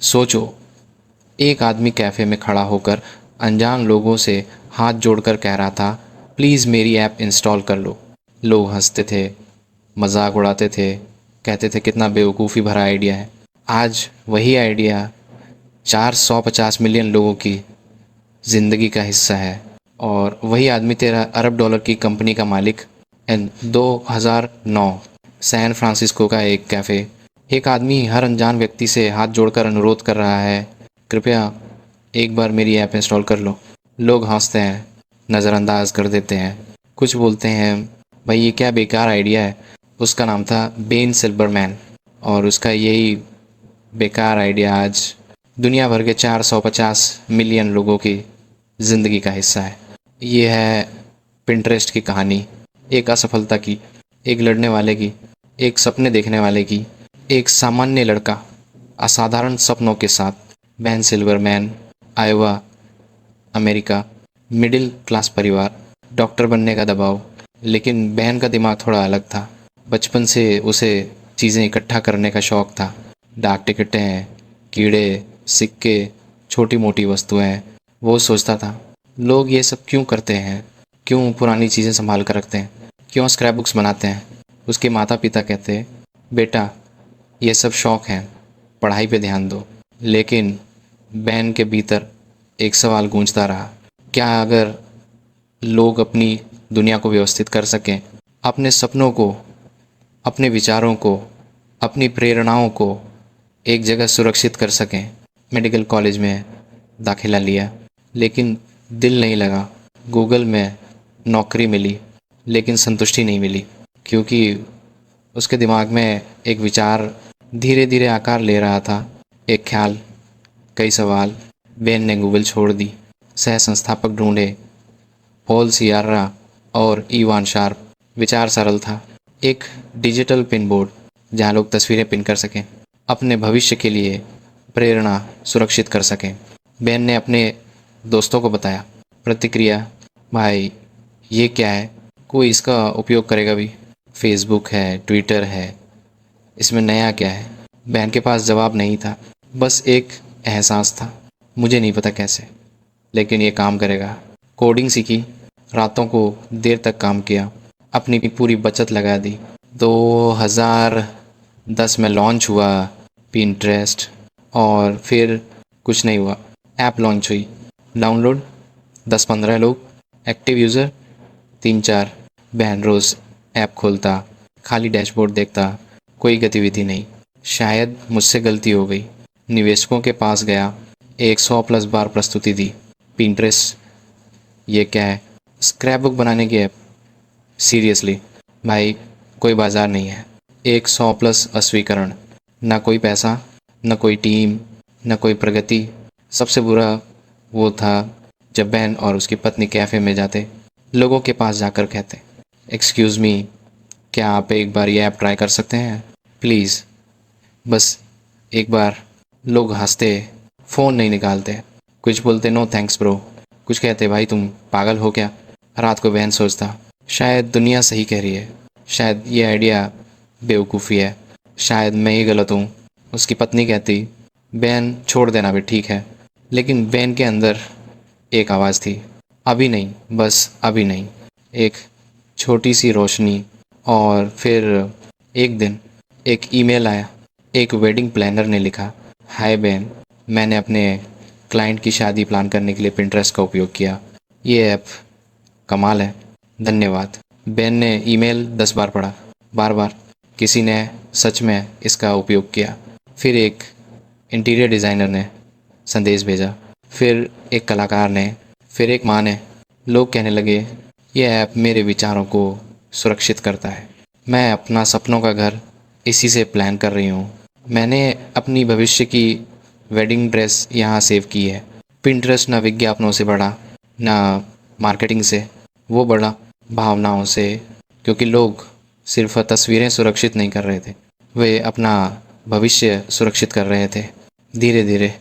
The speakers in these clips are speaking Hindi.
सोचो, एक आदमी कैफ़े में खड़ा होकर अनजान लोगों से हाथ जोड़कर कह रहा था, प्लीज़ मेरी ऐप इंस्टॉल कर लो। लोग हंसते थे, मजाक उड़ाते थे, कहते थे कितना बेवकूफ़ी भरा आइडिया है। आज वही आइडिया 450 मिलियन लोगों की ज़िंदगी का हिस्सा है और वही आदमी 13 अरब डॉलर की कंपनी का मालिक। एंड 2009 सैन फ्रांसिस्को का एक कैफ़े, एक आदमी हर अनजान व्यक्ति से हाथ जोड़कर अनुरोध कर रहा है, कृपया एक बार मेरी ऐप इंस्टॉल कर लो। लोग हंसते हैं, नज़रअंदाज कर देते हैं, कुछ बोलते हैं भाई ये क्या बेकार आइडिया है। उसका नाम था बेन सिल्बरमैन और उसका यही बेकार आइडिया आज दुनिया भर के 450 मिलियन लोगों की ज़िंदगी का हिस्सा है। ये है पिंटरेस्ट की कहानी, एक असफलता की, एक लड़ने वाले की, एक सपने देखने वाले की, एक सामान्य लड़का असाधारण सपनों के साथ। Ben Silverman, Iowa, America, middle class परिवार, डॉक्टर बनने का दबाव। लेकिन बेन का दिमाग थोड़ा अलग था। बचपन से उसे चीज़ें इकट्ठा करने का शौक़ था। डाक टिकटें, कीड़े, सिक्के, छोटी मोटी वस्तुएं। वो सोचता था लोग ये सब क्यों करते हैं, क्यों पुरानी चीज़ें संभाल कर रखते हैं, क्यों स्क्रैप बुक्स बनाते हैं। उसके माता पिता कहते, बेटा ये सब शौक़ हैं, पढ़ाई पे ध्यान दो। लेकिन बेन के भीतर एक सवाल गूंजता रहा, क्या अगर लोग अपनी दुनिया को व्यवस्थित कर सकें, अपने सपनों को, अपने विचारों को, अपनी प्रेरणाओं को एक जगह सुरक्षित कर सकें। मेडिकल कॉलेज में दाखिला लिया लेकिन दिल नहीं लगा। गूगल में नौकरी मिली लेकिन संतुष्टि नहीं मिली, क्योंकि उसके दिमाग में एक विचार धीरे धीरे आकार ले रहा था। एक ख्याल, कई सवाल। बेन ने गूगल छोड़ दी, सह संस्थापक ढूंढे, पॉल सियारा और इवान शार्प। विचार सरल था, एक डिजिटल पिन बोर्ड जहाँ लोग तस्वीरें पिन कर सकें, अपने भविष्य के लिए प्रेरणा सुरक्षित कर सकें। बेन ने अपने दोस्तों को बताया। प्रतिक्रिया, भाई ये क्या है, कोई इसका उपयोग करेगा भी? फेसबुक है, ट्विटर है, इसमें नया क्या है? बेन के पास जवाब नहीं था, बस एक एहसास था, मुझे नहीं पता कैसे, लेकिन ये काम करेगा। कोडिंग सीखी, रातों को देर तक काम किया, अपनी पूरी बचत लगा दी। 2010 में लॉन्च हुआ पिंटरेस्ट और फिर कुछ नहीं हुआ। ऐप लॉन्च हुई, डाउनलोड 10-15 लोग, एक्टिव यूज़र 3-4। बहन रोज़ ऐप खोलता, खाली डैशबोर्ड देखता, कोई गतिविधि नहीं। शायद मुझसे गलती हो गई। निवेशकों के पास गया, 100+ बार प्रस्तुति दी। पिंटरेस्ट ये क्या है? स्क्रैप बुक बनाने की ऐप? सीरियसली भाई, कोई बाज़ार नहीं है। 100+ अस्वीकरण, ना कोई पैसा, न कोई टीम, न कोई प्रगति। सबसे बुरा वो था जब बेन और उसकी पत्नी कैफ़े में जाते, लोगों के पास जाकर कहते, एक्सक्यूज़ मी, क्या आप एक बार ये ऐप ट्राई कर सकते हैं प्लीज़, बस एक बार। लोग हंसते, फ़ोन नहीं निकालते, कुछ बोलते नो थैंक्स ब्रो, कुछ कहते भाई तुम पागल हो क्या। रात को बेन सोचता, शायद दुनिया सही कह रही है, शायद ये आइडिया बेवकूफ़ी है, शायद मैं ही गलत हूँ। उसकी पत्नी कहती, बेन छोड़ देना भी ठीक है। लेकिन बेन के अंदर एक आवाज़ थी, अभी नहीं, बस अभी नहीं। एक छोटी सी रोशनी। और फिर एक दिन एक ईमेल आया। एक वेडिंग प्लानर ने लिखा, हाय बेन, मैंने अपने क्लाइंट की शादी प्लान करने के लिए पिंटरेस्ट का उपयोग किया। ये ऐप कमाल है, धन्यवाद। बेन ने ईमेल 10 बार पढ़ा, बार बार किसी ने सच में इसका उपयोग किया। फिर एक इंटीरियर डिज़ाइनर ने संदेश भेजा, फिर एक कलाकार ने, फिर एक माँ ने। लोग कहने लगे, ये ऐप मेरे विचारों को सुरक्षित करता है, मैं अपना सपनों का घर इसी से प्लान कर रही हूँ, मैंने अपनी भविष्य की वेडिंग ड्रेस यहाँ सेव की है। पिंटरेस्ट ना विज्ञापनों से बढ़ा, ना मार्केटिंग से, वो बढ़ा भावनाओं से, क्योंकि लोग सिर्फ तस्वीरें सुरक्षित नहीं कर रहे थे, वे अपना भविष्य सुरक्षित कर रहे थे। धीरे धीरे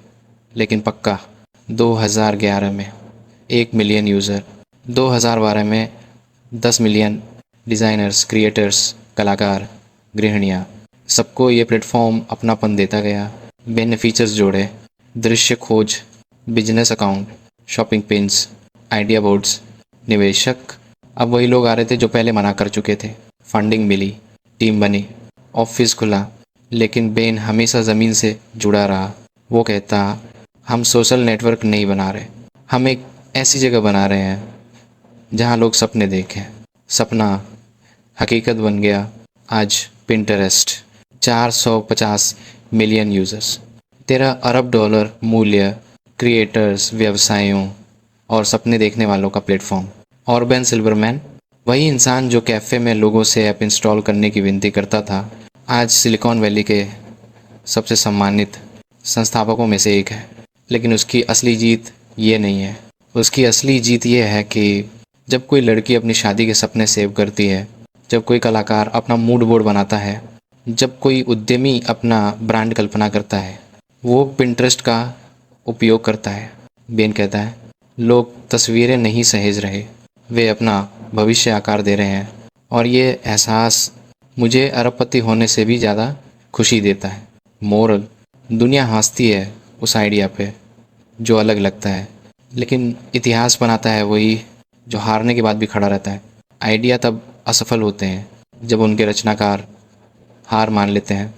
लेकिन पक्का। 2011 में 1 मिलियन यूज़र, 2012 में 10 मिलियन डिज़ाइनर्स, क्रिएटर्स, कलाकार, गृहिणियाँ, सबको ये प्लेटफॉर्म अपनापन देता गया। बेन ने फीचर्स जोड़े, दृश्य खोज, business account, shopping pins, idea boards. निवेशक अब वही लोग आ रहे थे जो पहले मना कर चुके थे। फंडिंग मिली, टीम बनी, ऑफिस खुला, लेकिन बेन हमेशा ज़मीन से जुड़ा रहा। वो कहता, हम सोशल नेटवर्क नहीं बना रहे, हम एक ऐसी जगह बना रहे हैं जहाँ लोग सपने देखें। सपना हकीकत बन गया। आज पिंटरेस्ट 450 मिलियन यूज़र्स, 13 अरब डॉलर मूल्य, क्रिएटर्स, व्यवसायों और सपने देखने वालों का प्लेटफॉर्म। और बेन सिल्वरमैन, वही इंसान जो कैफ़े में लोगों से ऐप इंस्टॉल करने की विनती करता था, आज सिलिकॉन वैली के सबसे सम्मानित संस्थापकों में से एक है। लेकिन उसकी असली जीत ये नहीं है। उसकी असली जीत ये है कि जब कोई लड़की अपनी शादी के सपने सेव करती है, जब कोई कलाकार अपना मूड बोर्ड बनाता है, जब कोई उद्यमी अपना ब्रांड कल्पना करता है, वो पिंटरेस्ट का उपयोग करता है। बेन कहता है, लोग तस्वीरें नहीं सहेज रहे, वे अपना भविष्य आकार दे रहे हैं। और ये एहसास मुझे अरबपति होने से भी ज़्यादा खुशी देता है। मोरल, दुनिया हंसती है उस आइडिया पे जो अलग लगता है, लेकिन इतिहास बनाता है वही जो हारने के बाद भी खड़ा रहता है। आइडिया तब असफल होते हैं जब उनके रचनाकार हार मान लेते हैं।